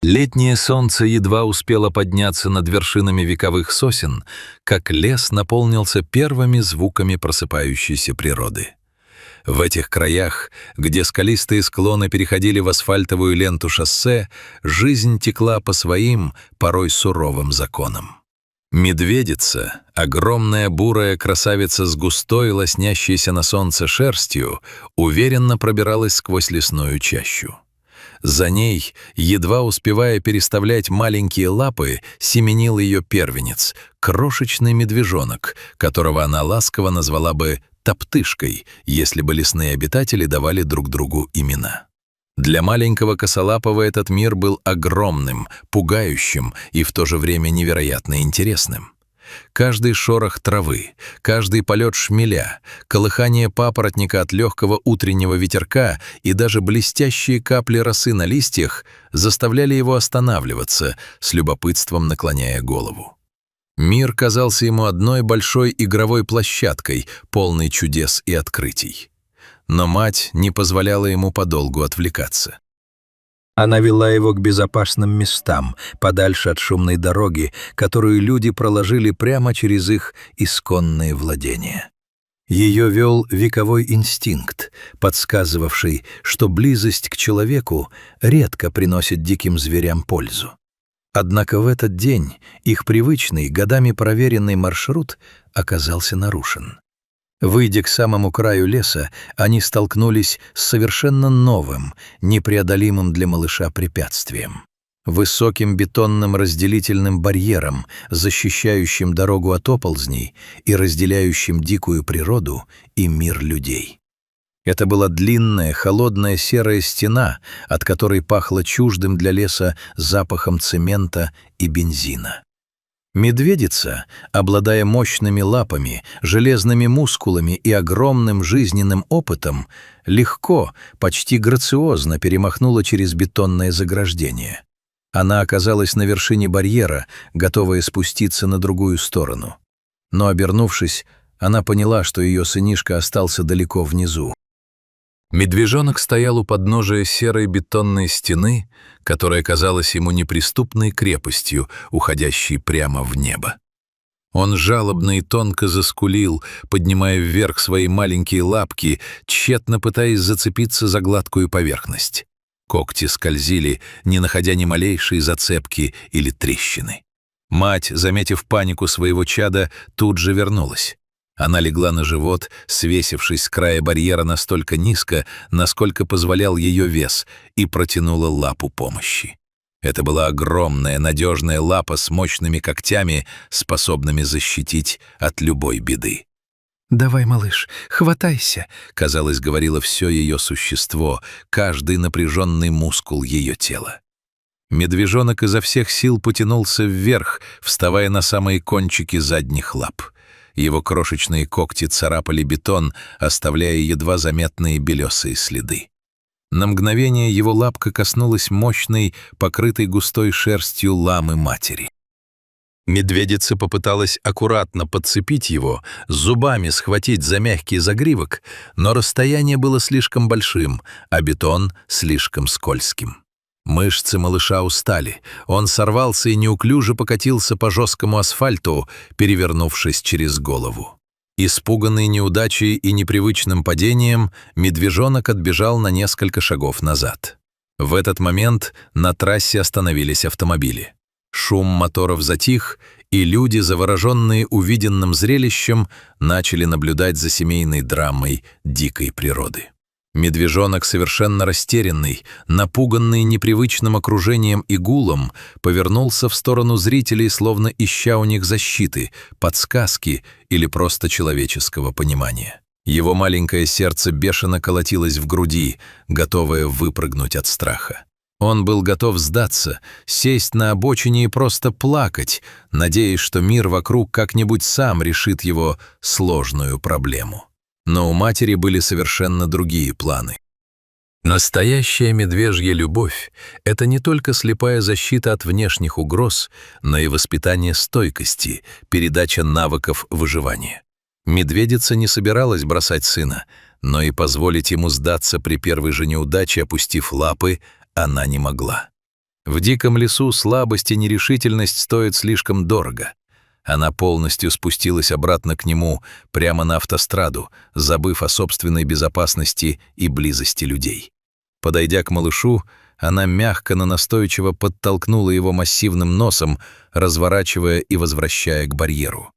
Летнее солнце едва успело подняться над вершинами вековых сосен, как лес наполнился первыми звуками просыпающейся природы. В этих краях, где скалистые склоны переходили в асфальтовую ленту шоссе, жизнь текла по своим, порой суровым законам. Медведица, огромная бурая красавица с густой, лоснящейся на солнце шерстью, уверенно пробиралась сквозь лесную чащу. За ней, едва успевая переставлять маленькие лапы, семенил ее первенец, крошечный медвежонок, которого она ласково назвала бы «топтышкой», если бы лесные обитатели давали друг другу имена. Для маленького косолапого этот мир был огромным, пугающим и в то же время невероятно интересным. Каждый шорох травы, каждый полет шмеля, колыхание папоротника от легкого утреннего ветерка и даже блестящие капли росы на листьях заставляли его останавливаться, с любопытством наклоняя голову. Мир казался ему одной большой игровой площадкой, полной чудес и открытий. Но мать не позволяла ему подолгу отвлекаться. Она вела его к безопасным местам, подальше от шумной дороги, которую люди проложили прямо через их исконные владения. Ее вел вековой инстинкт, подсказывавший, что близость к человеку редко приносит диким зверям пользу. Однако в этот день их привычный, годами проверенный маршрут оказался нарушен. Выйдя к самому краю леса, они столкнулись с совершенно новым, непреодолимым для малыша препятствием. Высоким бетонным разделительным барьером, защищающим дорогу от оползней и разделяющим дикую природу и мир людей. Это была длинная, холодная серая стена, от которой пахло чуждым для леса запахом цемента и бензина. Медведица, обладая мощными лапами, железными мускулами и огромным жизненным опытом, легко, почти грациозно перемахнула через бетонное заграждение. Она оказалась на вершине барьера, готовая спуститься на другую сторону. Но, обернувшись, она поняла, что ее сынишка остался далеко внизу. Медвежонок стоял у подножия серой бетонной стены, которая казалась ему неприступной крепостью, уходящей прямо в небо. Он жалобно и тонко заскулил, поднимая вверх свои маленькие лапки, тщетно пытаясь зацепиться за гладкую поверхность. Когти скользили, не находя ни малейшей зацепки или трещины. Мать, заметив панику своего чада, тут же вернулась. Она легла на живот, свесившись с края барьера настолько низко, насколько позволял ее вес, и протянула лапу помощи. Это была огромная, надежная лапа с мощными когтями, способными защитить от любой беды. «Давай, малыш, хватайся», — казалось, говорило все ее существо, каждый напряженный мускул ее тела. Медвежонок изо всех сил потянулся вверх, вставая на самые кончики задних лап. Его крошечные когти царапали бетон, оставляя едва заметные белесые следы. На мгновение его лапка коснулась мощной, покрытой густой шерстью ламы матери. Медведица попыталась аккуратно подцепить его, зубами схватить за мягкий загривок, но расстояние было слишком большим, а бетон слишком скользким. Мышцы малыша устали, он сорвался и неуклюже покатился по жесткому асфальту, перевернувшись через голову. Испуганный неудачей и непривычным падением, медвежонок отбежал на несколько шагов назад. В этот момент на трассе остановились автомобили. Шум моторов затих, и люди, завороженные увиденным зрелищем, начали наблюдать за семейной драмой дикой природы. Медвежонок, совершенно растерянный, напуганный непривычным окружением и гулом, повернулся в сторону зрителей, словно ища у них защиты, подсказки или просто человеческого понимания. Его маленькое сердце бешено колотилось в груди, готовое выпрыгнуть от страха. Он был готов сдаться, сесть на обочине и просто плакать, надеясь, что мир вокруг как-нибудь сам решит его сложную проблему. Но у матери были совершенно другие планы. Настоящая медвежья любовь — это не только слепая защита от внешних угроз, но и воспитание стойкости, передача навыков выживания. Медведица не собиралась бросать сына, но и позволить ему сдаться при первой же неудаче, опустив лапы, она не могла. В диком лесу слабость и нерешительность стоят слишком дорого. Она полностью спустилась обратно к нему, прямо на автостраду, забыв о собственной безопасности и близости людей. Подойдя к малышу, она мягко, но настойчиво подтолкнула его массивным носом, разворачивая и возвращая к барьеру.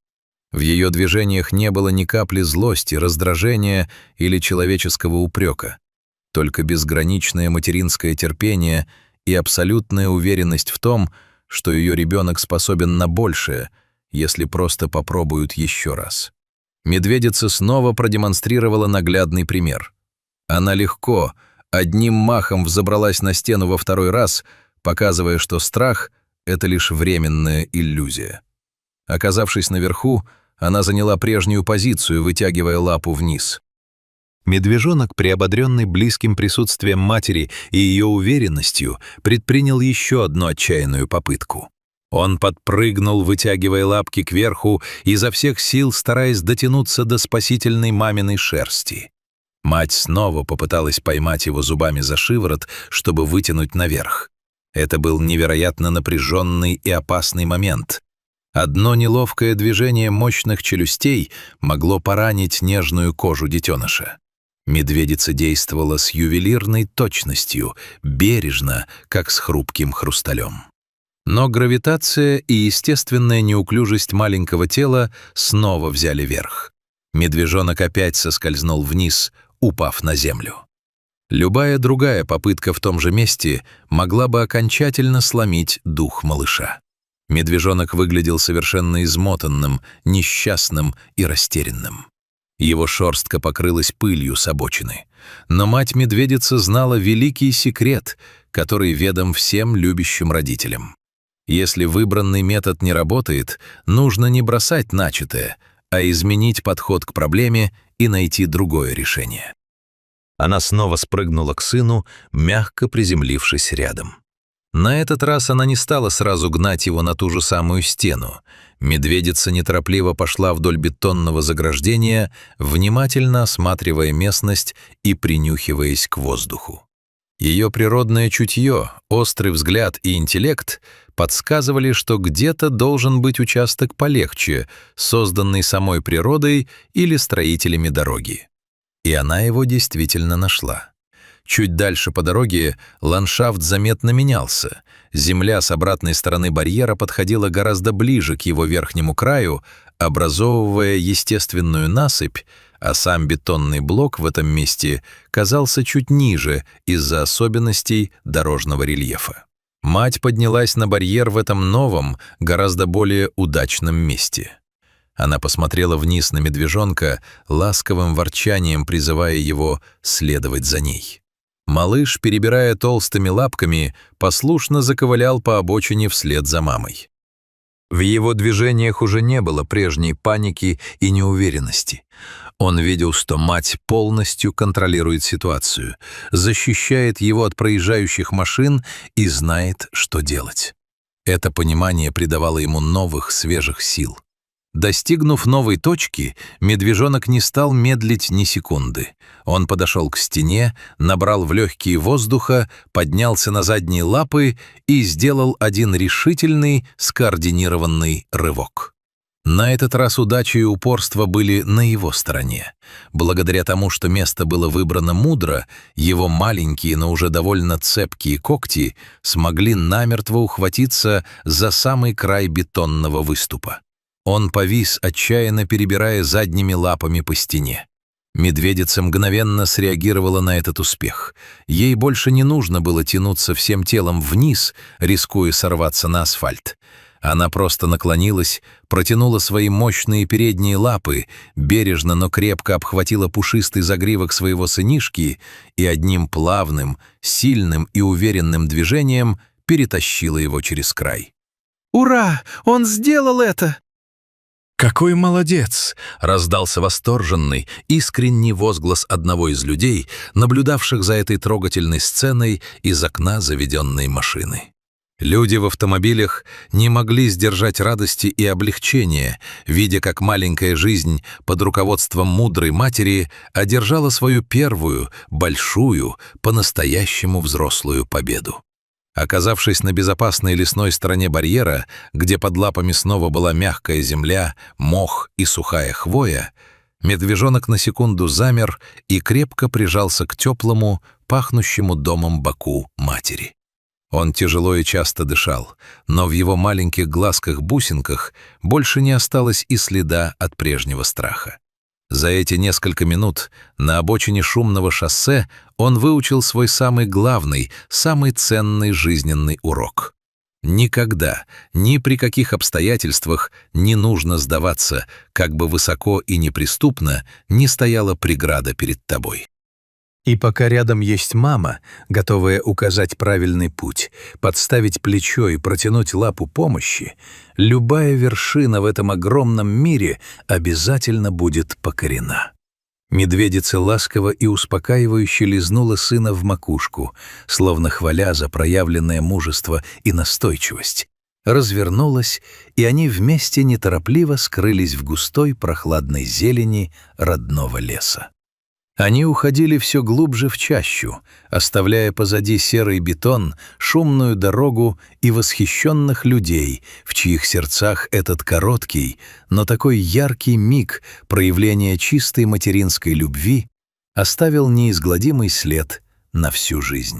В ее движениях не было ни капли злости, раздражения или человеческого упрека, только безграничное материнское терпение и абсолютная уверенность в том, что ее ребенок способен на большее, если просто попробуют еще раз. Медведица снова продемонстрировала наглядный пример. Она легко, одним махом взобралась на стену во второй раз, показывая, что страх — это лишь временная иллюзия. Оказавшись наверху, она заняла прежнюю позицию, вытягивая лапу вниз. Медвежонок, приободренный близким присутствием матери и ее уверенностью, предпринял еще одну отчаянную попытку. Он подпрыгнул, вытягивая лапки кверху, изо всех сил стараясь дотянуться до спасительной маминой шерсти. Мать снова попыталась поймать его зубами за шиворот, чтобы вытянуть наверх. Это был невероятно напряженный и опасный момент. Одно неловкое движение мощных челюстей могло поранить нежную кожу детеныша. Медведица действовала с ювелирной точностью, бережно, как с хрупким хрусталем. Но гравитация и естественная неуклюжесть маленького тела снова взяли верх. Медвежонок опять соскользнул вниз, упав на землю. Любая другая попытка в том же месте могла бы окончательно сломить дух малыша. Медвежонок выглядел совершенно измотанным, несчастным и растерянным. Его шерстка покрылась пылью с обочины. Но мать-медведица знала великий секрет, который ведом всем любящим родителям. Если выбранный метод не работает, нужно не бросать начатое, а изменить подход к проблеме и найти другое решение. Она снова спрыгнула к сыну, мягко приземлившись рядом. На этот раз она не стала сразу гнать его на ту же самую стену. Медведица неторопливо пошла вдоль бетонного заграждения, внимательно осматривая местность и принюхиваясь к воздуху. Ее природное чутье, острый взгляд и интеллект подсказывали, что где-то должен быть участок полегче, созданный самой природой или строителями дороги. И она его действительно нашла. Чуть дальше по дороге ландшафт заметно менялся. Земля с обратной стороны барьера подходила гораздо ближе к его верхнему краю, образовывая естественную насыпь, а сам бетонный блок в этом месте казался чуть ниже из-за особенностей дорожного рельефа. Мать поднялась на барьер в этом новом, гораздо более удачном месте. Она посмотрела вниз на медвежонка, ласковым ворчанием призывая его следовать за ней. Малыш, перебирая толстыми лапками, послушно заковылял по обочине вслед за мамой. В его движениях уже не было прежней паники и неуверенности. Он видел, что мать полностью контролирует ситуацию, защищает его от проезжающих машин и знает, что делать. Это понимание придавало ему новых, свежих сил. Достигнув новой точки, медвежонок не стал медлить ни секунды. Он подошел к стене, набрал в легкие воздуха, поднялся на задние лапы и сделал один решительный, скоординированный рывок. На этот раз удача и упорство были на его стороне. Благодаря тому, что место было выбрано мудро, его маленькие, но уже довольно цепкие когти смогли намертво ухватиться за самый край бетонного выступа. Он повис, отчаянно перебирая задними лапами по стене. Медведица мгновенно среагировала на этот успех. Ей больше не нужно было тянуться всем телом вниз, рискуя сорваться на асфальт. Она просто наклонилась, протянула свои мощные передние лапы, бережно, но крепко обхватила пушистый загривок своего сынишки и одним плавным, сильным и уверенным движением перетащила его через край. «Ура! Он сделал это!» «Какой молодец!» — раздался восторженный, искренний возглас одного из людей, наблюдавших за этой трогательной сценой из окна заведенной машины. Люди в автомобилях не могли сдержать радости и облегчения, видя, как маленькая жизнь под руководством мудрой матери одержала свою первую, большую, по-настоящему взрослую победу. Оказавшись на безопасной лесной стороне барьера, где под лапами снова была мягкая земля, мох и сухая хвоя, медвежонок на секунду замер и крепко прижался к теплому, пахнущему домом боку матери. Он тяжело и часто дышал, но в его маленьких глазках-бусинках больше не осталось и следа от прежнего страха. За эти несколько минут на обочине шумного шоссе он выучил свой самый главный, самый ценный жизненный урок. Никогда, ни при каких обстоятельствах не нужно сдаваться, как бы высоко и неприступно ни стояла преграда перед тобой. И пока рядом есть мама, готовая указать правильный путь, подставить плечо и протянуть лапу помощи, любая вершина в этом огромном мире обязательно будет покорена. Медведица ласково и успокаивающе лизнула сына в макушку, словно хваля за проявленное мужество и настойчивость. Развернулась, и они вместе неторопливо скрылись в густой прохладной зелени родного леса. Они уходили все глубже в чащу, оставляя позади серый бетон, шумную дорогу и восхищенных людей, в чьих сердцах этот короткий, но такой яркий миг проявления чистой материнской любви оставил неизгладимый след на всю жизнь.